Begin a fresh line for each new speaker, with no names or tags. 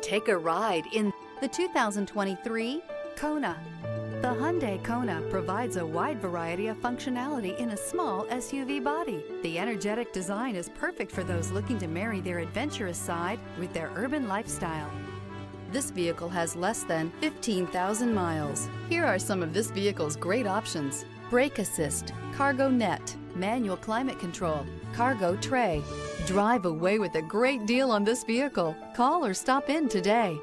Take a ride in the 2023 Kona. The Hyundai Kona provides a wide variety of functionality in a small SUV body. The energetic design is perfect for those looking to marry their adventurous side with their urban lifestyle. This vehicle has less than 15,000 miles. Here are some of this vehicle's great options: brake assist, cargo net, manual climate control, cargo tray. Drive away with a great deal on this vehicle. Call or stop in today.